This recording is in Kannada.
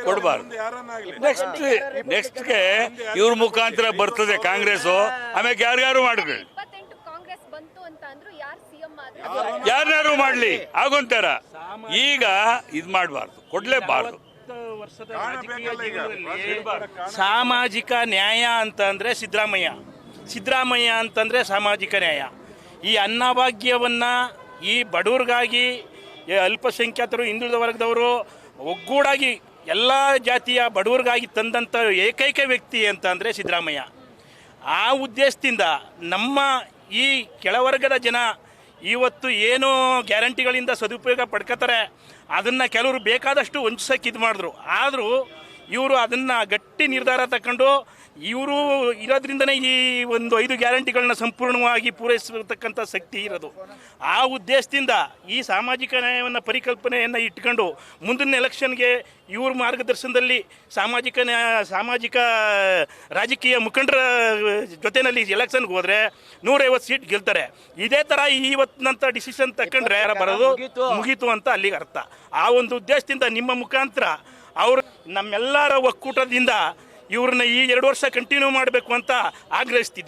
ಕೊಡಬಾರ್ದು. ನೆಕ್ಸ್ಟ್ಗೆ ಇವ್ರ ಮುಖಾಂತರ ಬರ್ತದೆ ಕಾಂಗ್ರೆಸ್, ಆಮೇಲೆ ಯಾರ್ಯಾರು ಮಾಡಿದ್ರು ಯಾರ್ಯಾರು ಮಾಡ್ಲಿ ಆಗೋಂತಾರ. ಈಗ ಇದ್ ಮಾಡಬಾರ್ದು, ಕೊಡ್ಲೇಬಾರ್ದು. ಸಾಮಾಜಿಕ ನ್ಯಾಯ ಅಂತಂದ್ರೆ ಸಿದ್ದರಾಮಯ್ಯ ಅಂತಂದ್ರೆ ಸಾಮಾಜಿಕ ನ್ಯಾಯ. ಈ ಅನ್ನಭಾಗ್ಯವನ್ನ ಈ ಬಡವ್ರಿಗಾಗಿ, ಅಲ್ಪಸಂಖ್ಯಾತರು, ಹಿಂದುಳಿದ ವರ್ಗದವರು ಒಗ್ಗೂಡಾಗಿ ಎಲ್ಲ ಜಾತಿಯ ಬಡವ್ರಿಗಾಗಿ ತಂದಂಥ ಏಕೈಕ ವ್ಯಕ್ತಿ ಅಂತ ಅಂದರೆ ಸಿದ್ದರಾಮಯ್ಯ. ಆ ಉದ್ದೇಶದಿಂದ ನಮ್ಮ ಈ ಕೆಳವರ್ಗದ ಜನ ಇವತ್ತು ಏನು ಗ್ಯಾರಂಟಿಗಳಿಂದ ಸದುಪಯೋಗ ಪಡ್ಕೋತಾರೆ, ಅದನ್ನು ಕೆಲವರು ಬೇಕಾದಷ್ಟು ವಂಚಿಸೋಕೆ ಇದು ಮಾಡಿದ್ರು. ಆದರೂ ಇವರು ಅದನ್ನು ಗಟ್ಟಿ ನಿರ್ಧಾರ ತಗೊಂಡು ಇವರು ಇರೋದ್ರಿಂದನೇ ಈ ಒಂದು 5 ಗ್ಯಾರಂಟಿಗಳನ್ನ ಸಂಪೂರ್ಣವಾಗಿ ಪೂರೈಸತಕ್ಕಂಥ ಶಕ್ತಿ ಇರೋದು. ಆ ಉದ್ದೇಶದಿಂದ ಈ ಸಾಮಾಜಿಕ ನ್ಯಾಯವನ್ನು ಪರಿಕಲ್ಪನೆಯನ್ನು ಇಟ್ಕೊಂಡು ಮುಂದಿನ ಎಲೆಕ್ಷನ್ಗೆ ಇವ್ರ ಮಾರ್ಗದರ್ಶನದಲ್ಲಿ ಸಾಮಾಜಿಕ ರಾಜಕೀಯ ಮುಖಂಡರ ಜೊತೆಯಲ್ಲಿ ಎಲೆಕ್ಷನ್ಗೆ ಹೋದರೆ 150 ಸೀಟ್ ಗೆಲ್ತಾರೆ. ಇದೇ ಥರ ಇವತ್ತಿನಂಥ ಡಿಸಿಷನ್ ತಗೊಂಡ್ರೆ ಬರೋದು ಮುಗೀತು ಅಂತ ಅಲ್ಲಿಗೆ ಅರ್ಥ. ಆ ಒಂದು ಉದ್ದೇಶದಿಂದ ನಿಮ್ಮ ಮುಖಾಂತರ ಅವರು ನಮ್ಮೆಲ್ಲರ ಒಕ್ಕೂಟದಿಂದ ಇವ್ರನ್ನ ಈ 2 ವರ್ಷ ಕಂಟಿನ್ಯೂ ಮಾಡಬೇಕು ಅಂತ ಆಗ್ರಹಿಸ್ತಿದ್ದೇವೆ.